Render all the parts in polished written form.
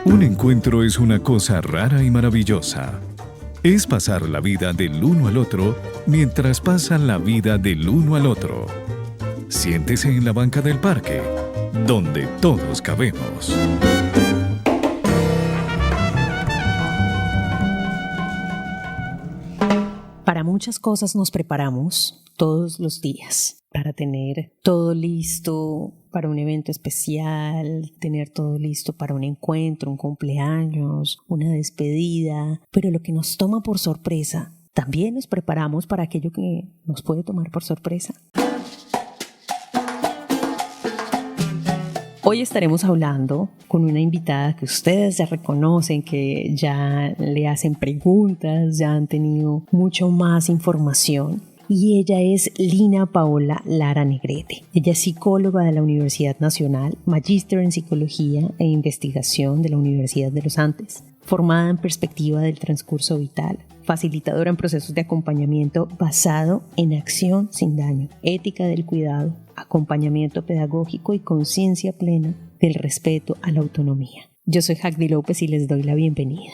Un encuentro es una cosa rara y maravillosa. Es pasar la vida del uno al otro mientras pasan la vida del uno al otro. Siéntese en la banca del parque, donde todos cabemos. Para muchas cosas nos preparamos todos los días para tener todo listo para un evento especial, tener todo listo para un encuentro, un cumpleaños, una despedida, pero lo que nos toma por sorpresa, también nos preparamos para aquello que nos puede tomar por sorpresa. Hoy estaremos hablando con una invitada que ustedes ya reconocen, que ya le hacen preguntas, ya han tenido mucho más información. Y ella es Lina Paola Lara Negrete. Ella es psicóloga de la Universidad Nacional, magíster en Psicología e Investigación de la Universidad de los Andes, formada en perspectiva del transcurso vital, facilitadora en procesos de acompañamiento basado en acción sin daño, ética del cuidado, acompañamiento pedagógico y conciencia plena del respeto a la autonomía. Yo soy Jacdy López y les doy la bienvenida.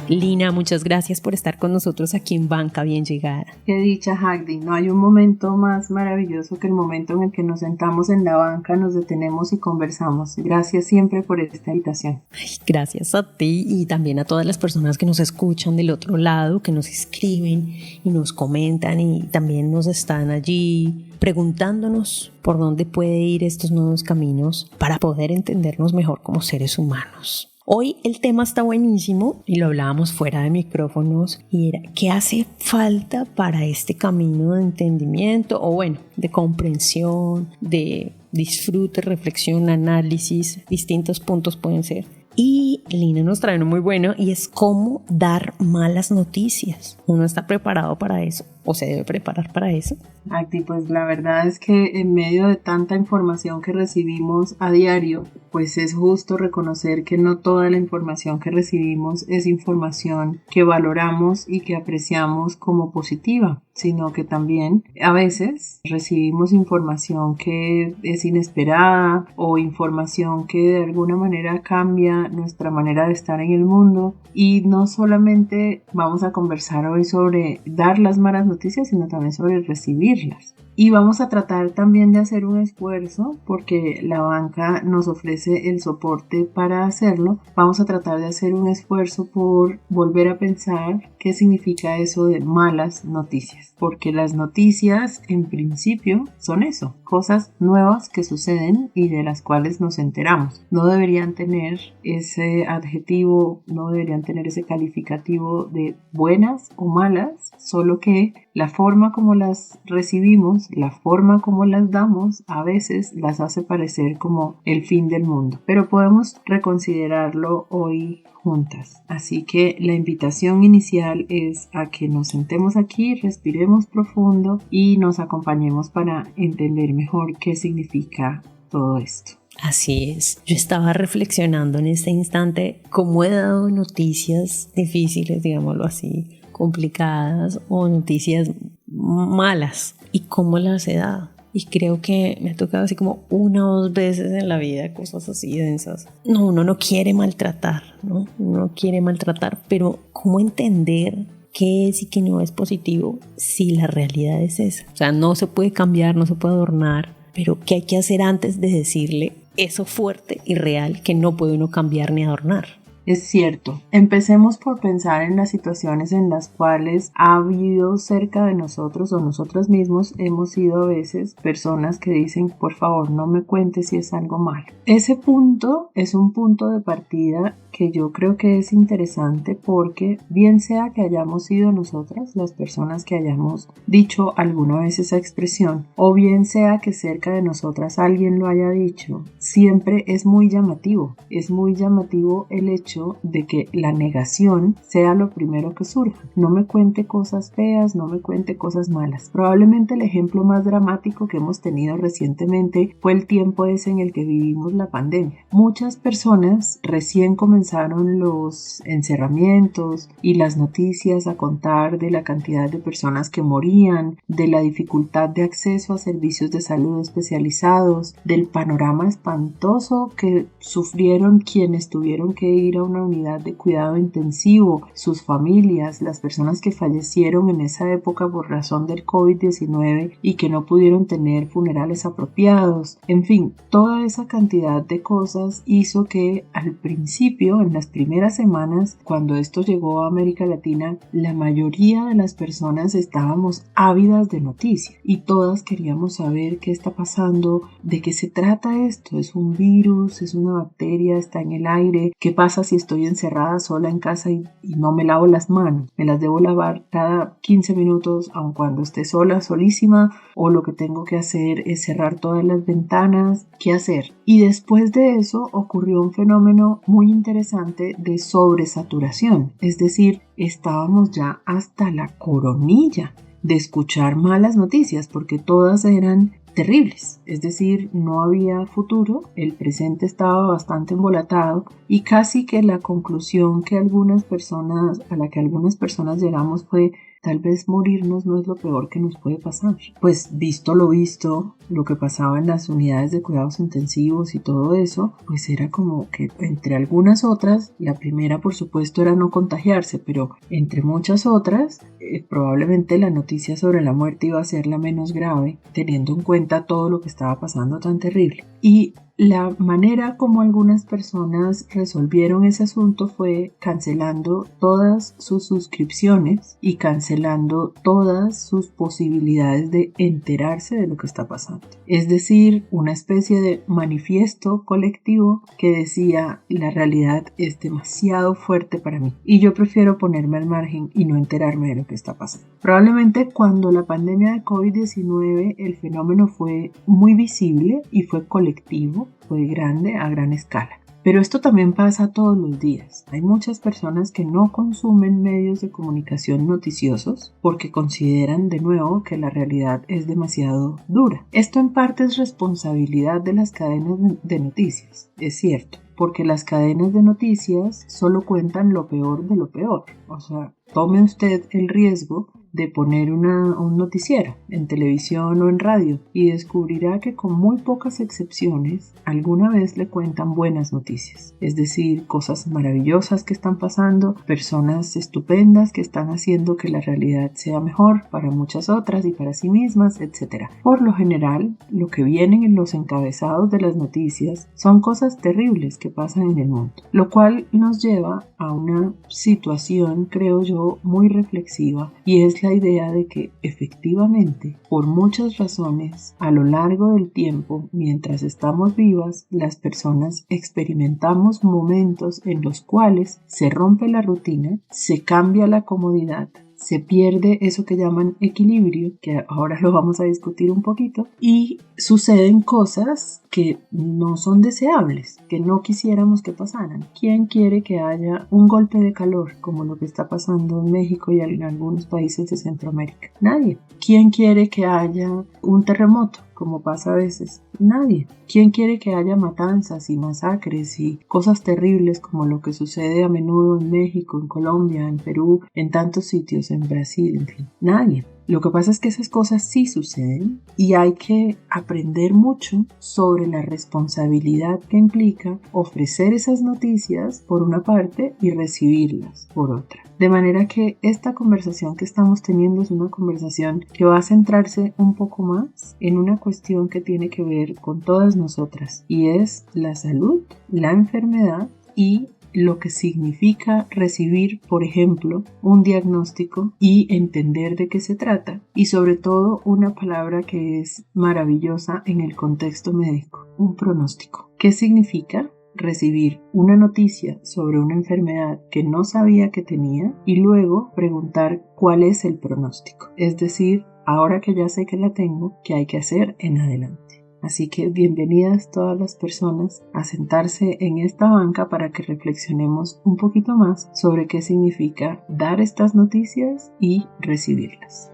Lina, muchas gracias por estar con nosotros aquí en Banca Bien Llegada. Qué dicha, Jacdy. No hay un momento más maravilloso que el momento en el que nos sentamos en la banca, nos detenemos y conversamos. Gracias siempre por esta invitación. Ay, gracias a ti y también a todas las personas que nos escuchan del otro lado, que nos escriben y nos comentan y también nos están allí preguntándonos por dónde puede ir estos nuevos caminos para poder entendernos mejor como seres humanos. Hoy el tema está buenísimo y lo hablábamos fuera de micrófonos y era ¿qué hace falta para este camino de entendimiento o bueno, de comprensión, de disfrute, reflexión, análisis? Distintos puntos pueden ser. Y Lina nos trae uno muy bueno y es cómo dar malas noticias. ¿Uno está preparado para eso o se debe preparar para eso? Jacdy, pues la verdad es que en medio de tanta información que recibimos a diario, pues es justo reconocer que no toda la información que recibimos es información que valoramos y que apreciamos como positiva, sino que también a veces recibimos información que es inesperada o información que de alguna manera cambia nuestra manera de estar en el mundo. Y no solamente vamos a conversar hoy sobre dar las malas noticias, sino también sobre recibirlas. Y vamos a tratar también de hacer un esfuerzo porque la banca nos ofrece el soporte para hacerlo. Vamos a tratar de hacer un esfuerzo por volver a pensar qué significa eso de malas noticias. Porque las noticias en principio son eso, cosas nuevas que suceden y de las cuales nos enteramos. No deberían tener ese adjetivo, no deberían tener ese calificativo de buenas o malas, solo que la forma como las recibimos, la forma como las damos, a veces las hace parecer como el fin del mundo. Pero podemos reconsiderarlo hoy juntas. Así que la invitación inicial es a que nos sentemos aquí, respiremos profundo y nos acompañemos para entender mejor qué significa todo esto. Así es. Yo estaba reflexionando en este instante cómo he dado noticias difíciles, digámoslo así, complicadas o noticias malas y cómo las he dado. Y creo que me ha tocado así como 1 o 2 veces en la vida cosas así densas. No, uno no quiere maltratar, ¿no? Uno no quiere maltratar, pero ¿cómo entender qué es y qué no es positivo si la realidad es esa? O sea, no se puede cambiar, no se puede adornar, pero ¿qué hay que hacer antes de decirle eso fuerte y real que no puede uno cambiar ni adornar? Es cierto. Empecemos por pensar en las situaciones en las cuales ha habido cerca de nosotros o nosotros mismos hemos sido a veces personas que dicen, por favor, no me cuentes si es algo malo. Ese punto es un punto de partida que yo creo que es interesante porque bien sea que hayamos sido nosotras las personas que hayamos dicho alguna vez esa expresión o bien sea que cerca de nosotras alguien lo haya dicho, siempre es muy llamativo. Es muy llamativo el hecho de que la negación sea lo primero que surja. No me cuente cosas feas, no me cuente cosas malas. Probablemente el ejemplo más dramático que hemos tenido recientemente fue el tiempo ese en el que vivimos la pandemia. Muchas personas recién comenzaron comenzaron los encerramientos y las noticias a contar de la cantidad de personas que morían, de la dificultad de acceso a servicios de salud especializados, del panorama espantoso que sufrieron quienes tuvieron que ir a una unidad de cuidado intensivo, sus familias, las personas que fallecieron en esa época por razón del COVID-19 y que no pudieron tener funerales apropiados, en fin, toda esa cantidad de cosas hizo que al principio, en las primeras semanas, cuando esto llegó a América Latina, la mayoría de las personas estábamos ávidas de noticias y todas queríamos saber qué está pasando, de qué se trata esto, es un virus, es una bacteria, está en el aire, qué pasa si estoy encerrada sola en casa y no me lavo las manos, me las debo lavar cada 15 minutos aun cuando esté sola, solísima, o lo que tengo que hacer es cerrar todas las ventanas, ¿qué hacer? Y después de eso ocurrió un fenómeno muy interesante de sobresaturación, es decir, estábamos ya hasta la coronilla de escuchar malas noticias porque todas eran terribles, es decir, no había futuro, el presente estaba bastante embolatado y casi que la conclusión que a la que algunas personas llegamos fue: tal vez morirnos no es lo peor que nos puede pasar. Pues visto lo visto, lo que pasaba en las unidades de cuidados intensivos y todo eso, pues era como que entre algunas otras, la primera por supuesto era no contagiarse, pero entre muchas otras, probablemente la noticia sobre la muerte iba a ser la menos grave, teniendo en cuenta todo lo que estaba pasando tan terrible. Y la manera como algunas personas resolvieron ese asunto fue cancelando todas sus suscripciones y cancelando todas sus posibilidades de enterarse de lo que está pasando. Es decir, una especie de manifiesto colectivo que decía: la realidad es demasiado fuerte para mí y yo prefiero ponerme al margen y no enterarme de lo que está pasando. Probablemente cuando la pandemia de COVID-19 el fenómeno fue muy visible y fue colectivo, fue grande a gran escala. Pero esto también pasa todos los días. Hay muchas personas que no consumen medios de comunicación noticiosos porque consideran de nuevo que la realidad es demasiado dura. Esto en parte es responsabilidad de las cadenas de noticias, es cierto, porque las cadenas de noticias solo cuentan lo peor de lo peor. O sea, tome usted el riesgo de poner un noticiero en televisión o en radio y descubrirá que con muy pocas excepciones alguna vez le cuentan buenas noticias, es decir, cosas maravillosas que están pasando, personas estupendas que están haciendo que la realidad sea mejor para muchas otras y para sí mismas, etc. Por lo general, lo que vienen en los encabezados de las noticias son cosas terribles que pasan en el mundo, lo cual nos lleva a una situación, creo yo, muy reflexiva, y es la idea de que efectivamente, por muchas razones, a lo largo del tiempo, mientras estamos vivas, las personas experimentamos momentos en los cuales se rompe la rutina, se cambia la comodidad, se pierde eso que llaman equilibrio, que ahora lo vamos a discutir un poquito, y suceden cosas que no son deseables, que no quisiéramos que pasaran. ¿Quién quiere que haya un golpe de calor como lo que está pasando en México y en algunos países de Centroamérica? Nadie. ¿Quién quiere que haya un terremoto como pasa a veces? Nadie. ¿Quién quiere que haya matanzas y masacres y cosas terribles como lo que sucede a menudo en México, en Colombia, en Perú, en tantos sitios, en Brasil, en fin? Nadie. Lo que pasa es que esas cosas sí suceden y hay que aprender mucho sobre la responsabilidad que implica ofrecer esas noticias por una parte y recibirlas por otra. De manera que esta conversación que estamos teniendo es una conversación que va a centrarse un poco más en una cuestión que tiene que ver con todas nosotras y es la salud, la enfermedad y lo que significa recibir, por ejemplo, un diagnóstico y entender de qué se trata, y sobre todo una palabra que es maravillosa en el contexto médico, un pronóstico. ¿Qué significa recibir una noticia sobre una enfermedad que no sabía que tenía y luego preguntar cuál es el pronóstico? Es decir, ahora que ya sé que la tengo, ¿qué hay que hacer en adelante? Así que bienvenidas todas las personas a sentarse en esta banca para que reflexionemos un poquito más sobre qué significa dar estas noticias y recibirlas.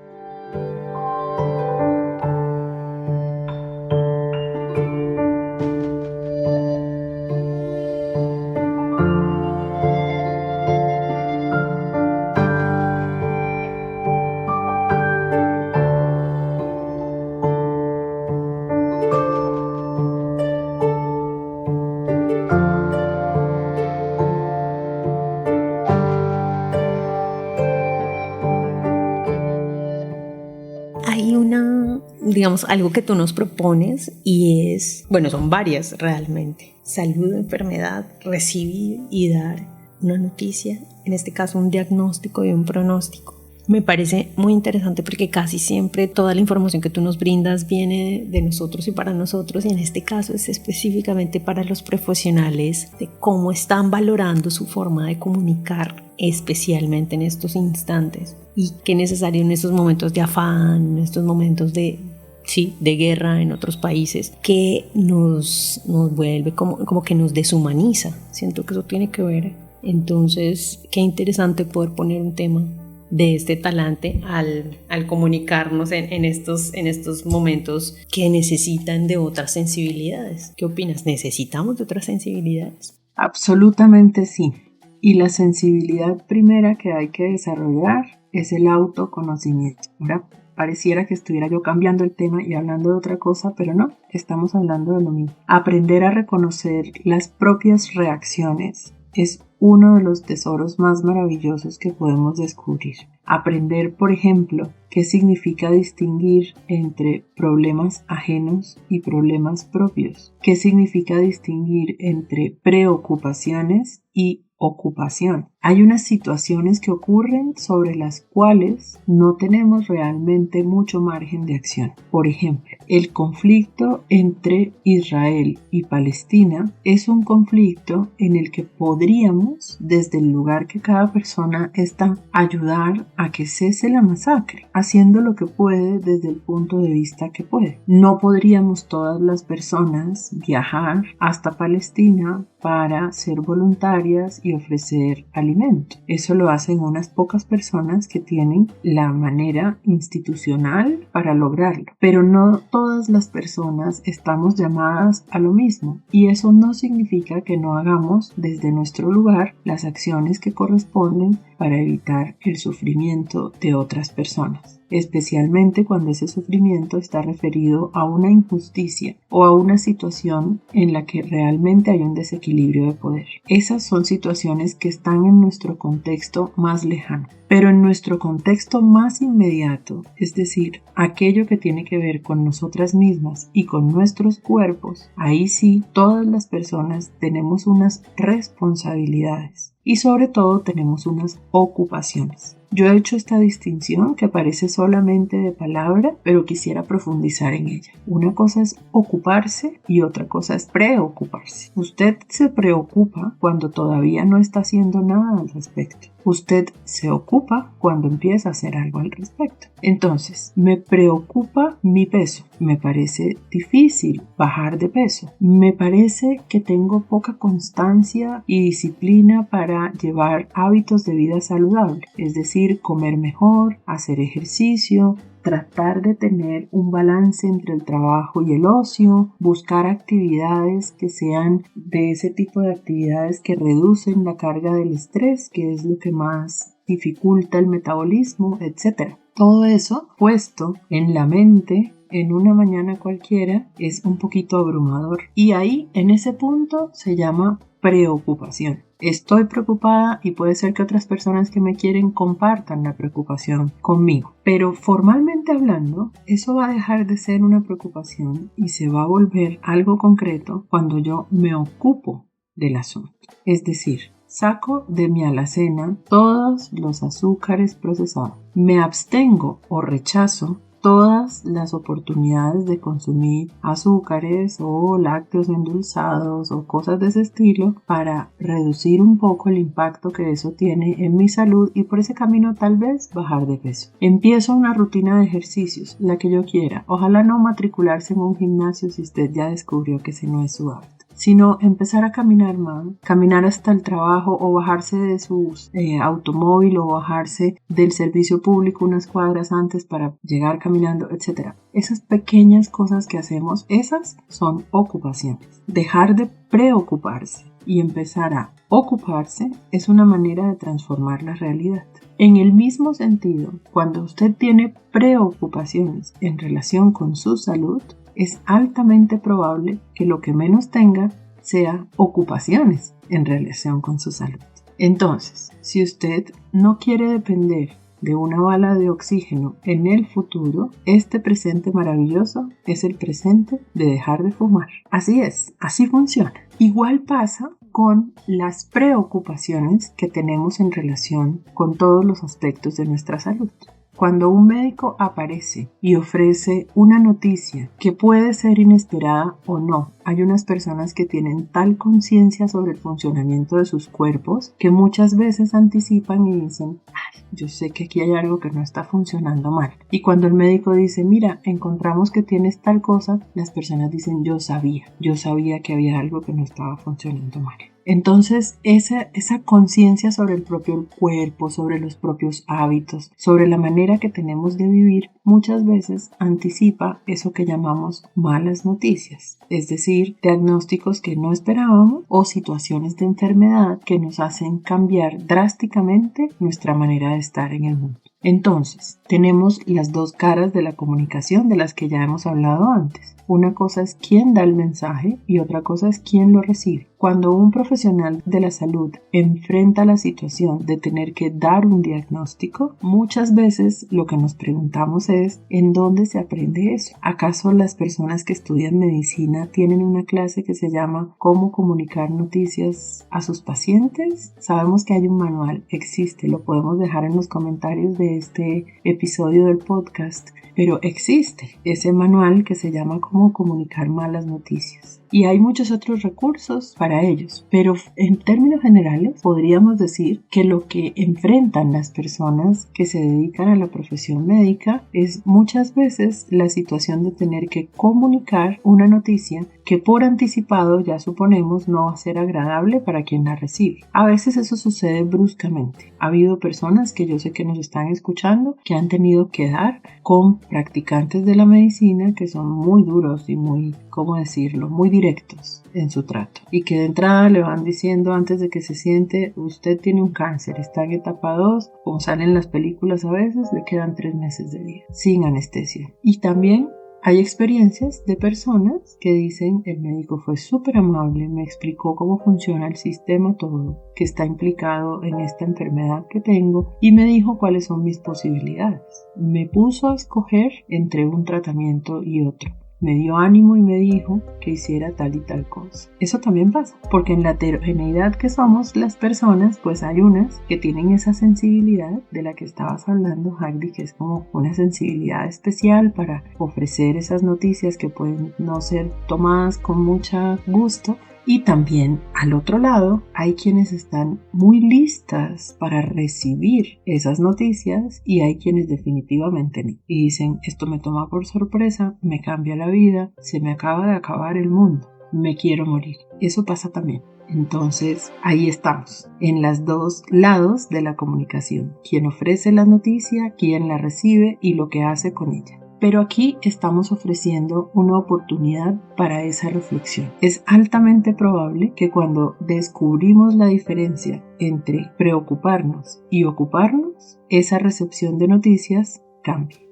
digamos, algo que tú nos propones y es, bueno, son varias realmente. Salud, enfermedad, recibir y dar una noticia, en este caso un diagnóstico y un pronóstico. Me parece muy interesante porque casi siempre toda la información que tú nos brindas viene de nosotros y para nosotros, y en este caso es específicamente para los profesionales de cómo están valorando su forma de comunicar, especialmente en estos instantes, y qué necesario en estos momentos de afán, en estos momentos de guerra en otros países, que nos vuelve como que nos deshumaniza. Siento que eso tiene que ver. Entonces, qué interesante poder poner un tema de este talante al comunicarnos en estos momentos que necesitan de otras sensibilidades. ¿Qué opinas? ¿Necesitamos de otras sensibilidades? Absolutamente sí. Y la sensibilidad primera que hay que desarrollar es el autoconocimiento. Ahora, pareciera que estuviera yo cambiando el tema y hablando de otra cosa, pero no, estamos hablando de lo mismo. Aprender a reconocer las propias reacciones es uno de los tesoros más maravillosos que podemos descubrir. Aprender, por ejemplo, qué significa distinguir entre problemas ajenos y problemas propios. Qué significa distinguir entre preocupaciones y ocupación. Hay unas situaciones que ocurren sobre las cuales no tenemos realmente mucho margen de acción. Por ejemplo, el conflicto entre Israel y Palestina es un conflicto en el que podríamos, desde el lugar que cada persona está, ayudar a que cese la masacre, haciendo lo que puede desde el punto de vista que puede. No podríamos todas las personas viajar hasta Palestina para ser voluntarias y ofrecer alimento. Eso lo hacen unas pocas personas que tienen la manera institucional para lograrlo. Pero no todas las personas estamos llamadas a lo mismo, y eso no significa que no hagamos desde nuestro lugar las acciones que corresponden para evitar el sufrimiento de otras personas, especialmente cuando ese sufrimiento está referido a una injusticia o a una situación en la que realmente hay un desequilibrio de poder. Esas son situaciones que están en nuestro contexto más lejano, pero en nuestro contexto más inmediato, es decir, aquello que tiene que ver con nosotras mismas y con nuestros cuerpos, ahí sí todas las personas tenemos unas responsabilidades. Y sobre todo tenemos unas ocupaciones. Yo he hecho esta distinción que parece solamente de palabra, pero quisiera profundizar en ella. Una cosa es ocuparse y otra cosa es preocuparse. Usted se preocupa cuando todavía no está haciendo nada al respecto. Usted se ocupa cuando empieza a hacer algo al respecto. Entonces, me preocupa mi peso. Me parece difícil bajar de peso. Me parece que tengo poca constancia y disciplina para llevar hábitos de vida saludable, es decir, comer mejor, hacer ejercicio, tratar de tener un balance entre el trabajo y el ocio, buscar actividades que sean de ese tipo de actividades que reducen la carga del estrés, que es lo que más dificulta el metabolismo, etc. Todo eso puesto en la mente en una mañana cualquiera es un poquito abrumador, y ahí en ese punto se llama preocupación. Estoy preocupada y puede ser que otras personas que me quieren compartan la preocupación conmigo, pero formalmente hablando, eso va a dejar de ser una preocupación y se va a volver algo concreto cuando yo me ocupo del asunto. Es decir, saco de mi alacena todos los azúcares procesados, me abstengo o rechazo todas las oportunidades de consumir azúcares o lácteos endulzados o cosas de ese estilo para reducir un poco el impacto que eso tiene en mi salud y por ese camino tal vez bajar de peso. Empiezo una rutina de ejercicios, la que yo quiera. Ojalá no matricularse en un gimnasio si usted ya descubrió que ese no es su hábito, sino empezar a caminar más, caminar hasta el trabajo o bajarse de su automóvil o bajarse del servicio público unas cuadras antes para llegar caminando, etc. Esas pequeñas cosas que hacemos, esas son ocupaciones. Dejar de preocuparse y empezar a ocuparse es una manera de transformar la realidad. En el mismo sentido, cuando usted tiene preocupaciones en relación con su salud, es altamente probable que lo que menos tenga sea ocupaciones en relación con su salud. Entonces, si usted no quiere depender de una bala de oxígeno en el futuro, este presente maravilloso es el presente de dejar de fumar. Así es, así funciona. Igual pasa con las preocupaciones que tenemos en relación con todos los aspectos de nuestra salud. Cuando un médico aparece y ofrece una noticia que puede ser inesperada o no, hay unas personas que tienen tal conciencia sobre el funcionamiento de sus cuerpos que muchas veces anticipan y dicen, ay, yo sé que aquí hay algo que no está funcionando mal. Y cuando el médico dice, mira, encontramos que tienes tal cosa, las personas dicen, yo sabía que había algo que no estaba funcionando mal. Entonces, esa conciencia sobre el propio cuerpo, sobre los propios hábitos, sobre la manera que tenemos de vivir, muchas veces anticipa eso que llamamos malas noticias, es decir, diagnósticos que no esperábamos o situaciones de enfermedad que nos hacen cambiar drásticamente nuestra manera de estar en el mundo. Entonces, tenemos las dos caras de la comunicación de las que ya hemos hablado antes. Una cosa es quién da el mensaje y otra cosa es quién lo recibe. Cuando un profesional de la salud enfrenta la situación de tener que dar un diagnóstico, muchas veces lo que nos preguntamos es ¿en dónde se aprende eso? ¿Acaso las personas que estudian medicina tienen una clase que se llama ¿Cómo comunicar noticias a sus pacientes? Sabemos que hay un manual, existe, lo podemos dejar en los comentarios de este episodio del podcast, pero existe ese manual que se llama Cómo comunicar malas noticias. Y hay muchos otros recursos para ellos, pero en términos generales podríamos decir que lo que enfrentan las personas que se dedican a la profesión médica es muchas veces la situación de tener que comunicar una noticia que por anticipado ya suponemos no va a ser agradable para quien la recibe. A veces eso sucede bruscamente. Ha habido personas que yo sé que nos están escuchando que han tenido que dar con practicantes de la medicina que son muy duros y muy, ¿cómo decirlo?, muy directos en su trato y que de entrada le van diciendo antes de que se siente, usted tiene un cáncer, está en etapa 2, como salen las películas a veces, le quedan 3 meses de vida sin anestesia. Y también hay experiencias de personas que dicen el médico fue súper amable, me explicó cómo funciona el sistema todo que está implicado en esta enfermedad que tengo y me dijo cuáles son mis posibilidades. Me puso a escoger entre un tratamiento y otro. Me dio ánimo y me dijo que hiciera tal y tal cosa. Eso también pasa, porque en la heterogeneidad que somos las personas, pues hay unas que tienen esa sensibilidad de la que estabas hablando, Hagdi, que es como una sensibilidad especial para ofrecer esas noticias que pueden no ser tomadas con mucho gusto. Y también al otro lado hay quienes están muy listas para recibir esas noticias y hay quienes definitivamente no. Y dicen, esto me toma por sorpresa, me cambia la vida, se me acaba de acabar el mundo, me quiero morir. Eso pasa también. Entonces ahí estamos, en los dos lados de la comunicación. Quien ofrece la noticia, quien la recibe y lo que hace con ella. Pero aquí estamos ofreciendo una oportunidad para esa reflexión. Es altamente probable que cuando descubrimos la diferencia entre preocuparnos y ocuparnos, esa recepción de noticias cambie.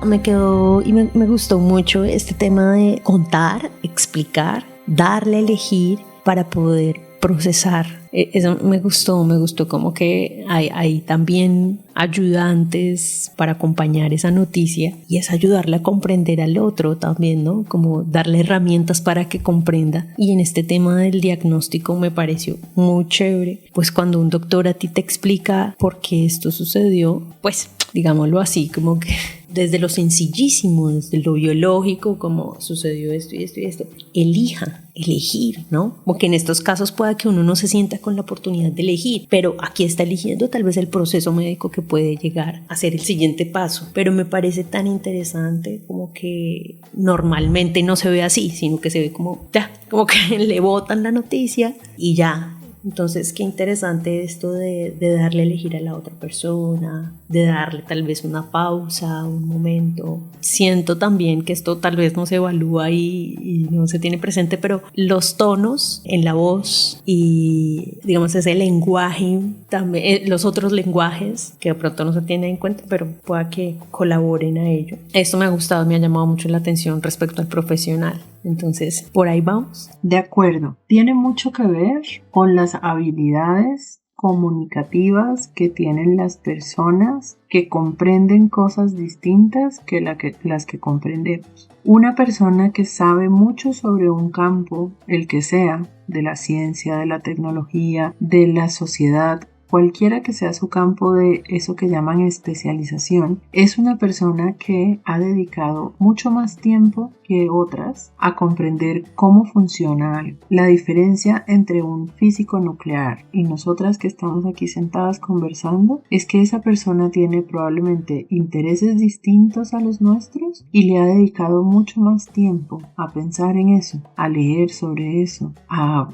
Me quedó y me gustó mucho este tema de contar, explicar, darle a elegir para poder procesar. Eso me gustó como que hay también ayudantes para acompañar esa noticia y es ayudarle a comprender al otro también, ¿no? Como darle herramientas para que comprenda. Y en este tema del diagnóstico me pareció muy chévere, pues cuando un doctor a ti te explica por qué esto sucedió, pues digámoslo así, como que desde lo sencillísimo, desde lo biológico, como sucedió esto y esto y esto, elegir, ¿no? Porque en estos casos pueda que uno no se sienta con la oportunidad de elegir, pero aquí está eligiendo tal vez el proceso médico que puede llegar a ser el siguiente paso. Pero me parece tan interesante como que normalmente no se ve así, sino que se ve como ya, como que le botan la noticia y ya Entonces, qué interesante esto de darle a elegir a la otra persona, de darle tal vez una pausa, un momento. Siento también que esto tal vez no se evalúa y no se tiene presente, pero los tonos en la voz y, digamos, ese lenguaje, también los otros lenguajes que de pronto no se tienen en cuenta, pero pueda que colaboren a ello. Esto me ha gustado, me ha llamado mucho la atención respecto al profesional. Entonces, por ahí vamos. De acuerdo, tiene mucho que ver con las habilidades comunicativas que tienen las personas que comprenden cosas distintas que las que comprendemos. Una persona que sabe mucho sobre un campo, el que sea, de la ciencia, de la tecnología, de la sociedad, cualquiera que sea su campo de eso que llaman especialización, es una persona que ha dedicado mucho más tiempo que otras a comprender cómo funciona algo. La diferencia entre un físico nuclear y nosotras que estamos aquí sentadas conversando es que esa persona tiene probablemente intereses distintos a los nuestros y le ha dedicado mucho más tiempo a pensar en eso, a leer sobre eso, a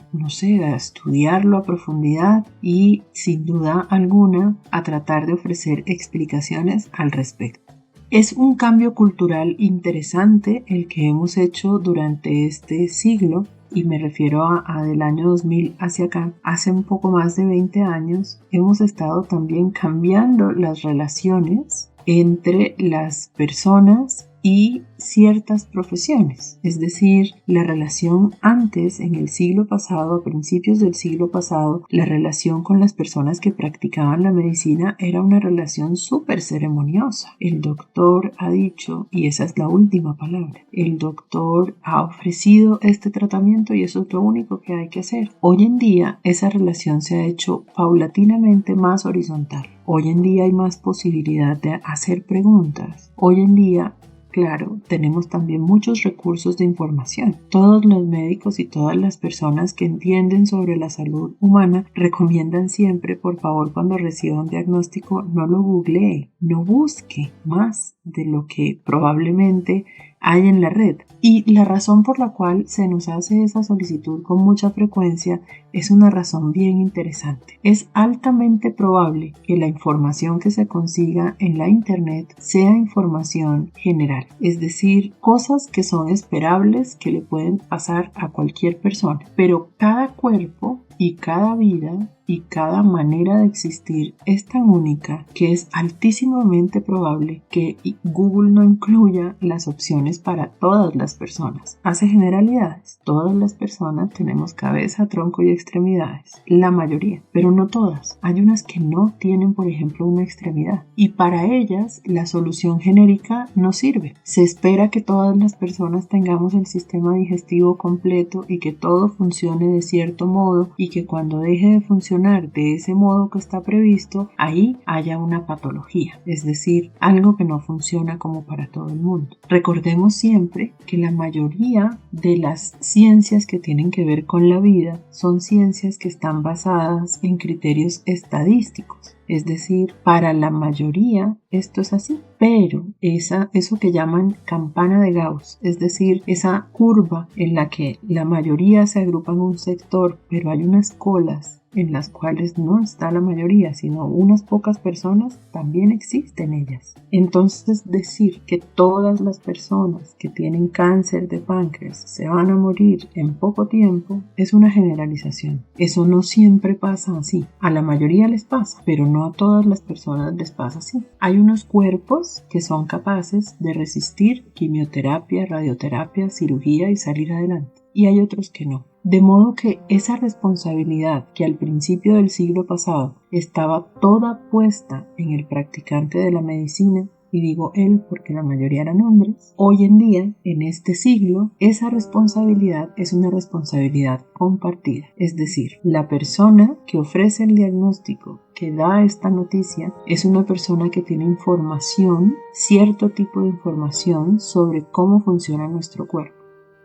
estudiarlo a profundidad y sin duda alguna a tratar de ofrecer explicaciones al respecto. Es un cambio cultural interesante el que hemos hecho durante este siglo, y me refiero a del año 2000 hacia acá. Hace un poco más de 20 años hemos estado también cambiando las relaciones entre las personas y ciertas profesiones. Es decir, la relación antes, en el siglo pasado, a principios del siglo pasado, la relación con las personas que practicaban la medicina era una relación súper ceremoniosa. El doctor ha dicho, y esa es la última palabra, el doctor ha ofrecido este tratamiento y eso es lo único que hay que hacer. Hoy en día esa relación se ha hecho paulatinamente más horizontal. Hoy en día hay más posibilidad de hacer preguntas. Hoy en día, claro, tenemos también muchos recursos de información. Todos los médicos y todas las personas que entienden sobre la salud humana recomiendan siempre, por favor, cuando reciba un diagnóstico, no lo googlee, no busque más de lo que probablemente hay en la red. Y la razón por la cual se nos hace esa solicitud con mucha frecuencia es una razón bien interesante. Es altamente probable que la información que se consiga en la internet sea información general, es decir, cosas que son esperables que le pueden pasar a cualquier persona, pero cada cuerpo y cada vida y cada manera de existir es tan única que es altísimamente probable que Google no incluya las opciones para todas las personas. Hace generalidades. Todas las personas tenemos cabeza, tronco y extremidades. La mayoría, pero no todas. Hay unas que no tienen, por ejemplo, una extremidad. Y para ellas la solución genérica no sirve. Se espera que todas las personas tengamos el sistema digestivo completo y que todo funcione de cierto modo y que cuando deje de funcionar de ese modo que está previsto, ahí haya una patología, es decir, algo que no funciona como para todo el mundo. Recordemos siempre que la mayoría de las ciencias que tienen que ver con la vida son ciencias que están basadas en criterios estadísticos. Es decir, para la mayoría esto es así, pero eso que llaman campana de Gauss, es decir, esa curva en la que la mayoría se agrupa en un sector, pero hay unas colas en las cuales no está la mayoría, sino unas pocas personas, también existen ellas. Entonces, decir que todas las personas que tienen cáncer de páncreas se van a morir en poco tiempo es una generalización. Eso no siempre pasa así. A la mayoría les pasa, pero no a todas las personas les pasa así. Hay unos cuerpos que son capaces de resistir quimioterapia, radioterapia, cirugía y salir adelante. Y hay otros que no. De modo que esa responsabilidad que al principio del siglo pasado estaba toda puesta en el practicante de la medicina, y digo él porque la mayoría eran hombres, hoy en día, en este siglo, esa responsabilidad es una responsabilidad compartida. Es decir, la persona que ofrece el diagnóstico, que da esta noticia, es una persona que tiene información, cierto tipo de información sobre cómo funciona nuestro cuerpo.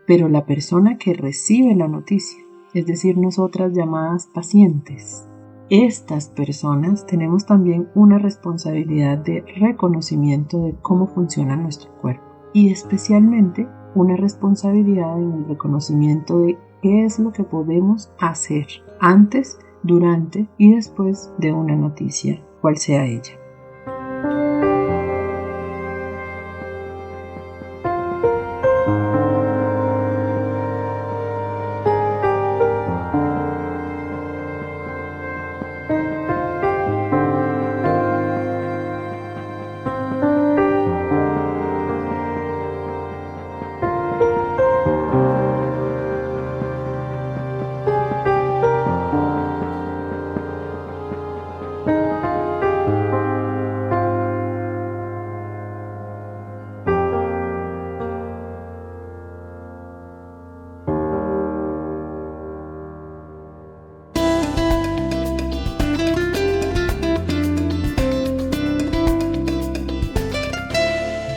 Pero la persona que recibe la noticia, es decir, nosotras llamadas pacientes, estas personas tenemos también una responsabilidad de reconocimiento de cómo funciona nuestro cuerpo y especialmente una responsabilidad en el reconocimiento de qué es lo que podemos hacer antes durante y después de una noticia, cual sea ella.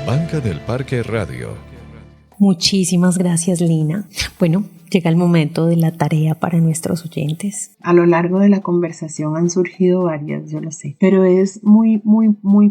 Banca del Parque Radio. Muchísimas gracias, Lina. Bueno, llega el momento de la tarea para nuestros oyentes. A lo largo de la conversación han surgido varias, yo lo sé, pero es muy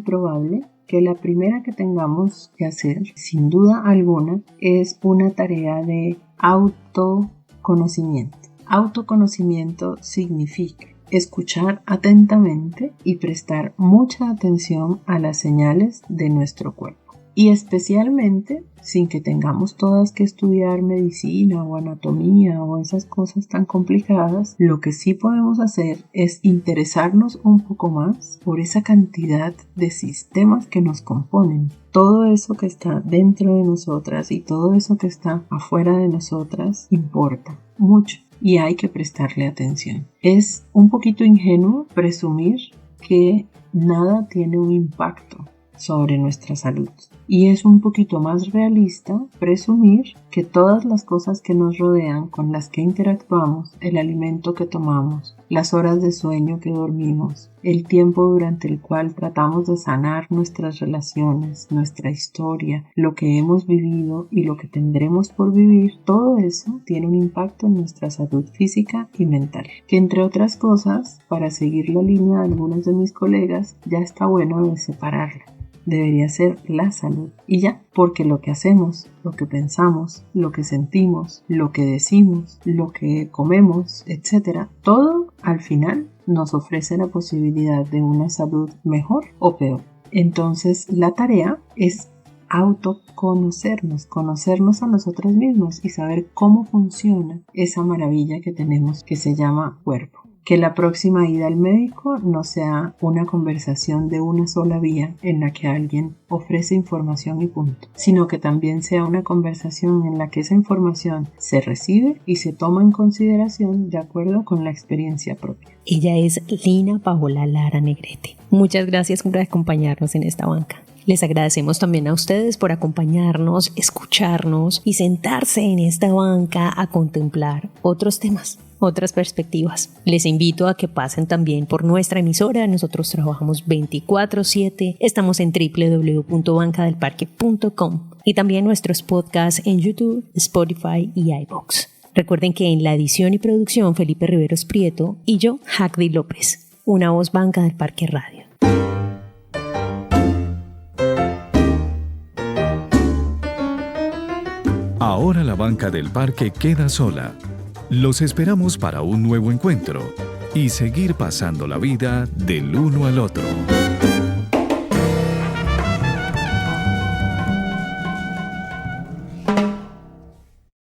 probable que la primera que tengamos que hacer, sin duda alguna, es una tarea de autoconocimiento. Autoconocimiento significa escuchar atentamente y prestar mucha atención a las señales de nuestro cuerpo. Y especialmente, sin que tengamos todas que estudiar medicina o anatomía o esas cosas tan complicadas, lo que sí podemos hacer es interesarnos un poco más por esa cantidad de sistemas que nos componen. Todo eso que está dentro de nosotras y todo eso que está afuera de nosotras importa mucho y hay que prestarle atención. Es un poquito ingenuo presumir que nada tiene un impacto sobre nuestra salud. Y es un poquito más realista presumir que todas las cosas que nos rodean, con las que interactuamos, el alimento que tomamos, las horas de sueño que dormimos, el tiempo durante el cual tratamos de sanar nuestras relaciones, nuestra historia, lo que hemos vivido y lo que tendremos por vivir, todo eso tiene un impacto en nuestra salud física y mental. Que entre otras cosas, para seguir la línea de algunos de mis colegas, ya está bueno de separarla. Debería ser la salud y ya, porque lo que hacemos, lo que pensamos, lo que sentimos, lo que decimos, lo que comemos, etcétera, todo al final nos ofrece la posibilidad de una salud mejor o peor. Entonces la tarea es autoconocernos, conocernos a nosotros mismos y saber cómo funciona esa maravilla que tenemos que se llama cuerpo. Que la próxima ida al médico no sea una conversación de una sola vía en la que alguien ofrece información y punto, sino que también sea una conversación en la que esa información se recibe y se toma en consideración de acuerdo con la experiencia propia. Ella es Lina Paola Lara Negrete. Muchas gracias por acompañarnos en esta banca. Les agradecemos también a ustedes por acompañarnos, escucharnos y sentarse en esta banca a contemplar otros temas, otras perspectivas. Les invito a que pasen también por nuestra emisora. Nosotros trabajamos 24/7. Estamos en www.bancadelparque.com y también nuestros podcasts en YouTube, Spotify y iVoox. Recuerden que en la edición y producción Felipe Riveros Prieto y yo, Jacdi López, una voz Banca del Parque Radio. Ahora la banca del parque queda sola. Los esperamos para un nuevo encuentro y seguir pasando la vida del uno al otro.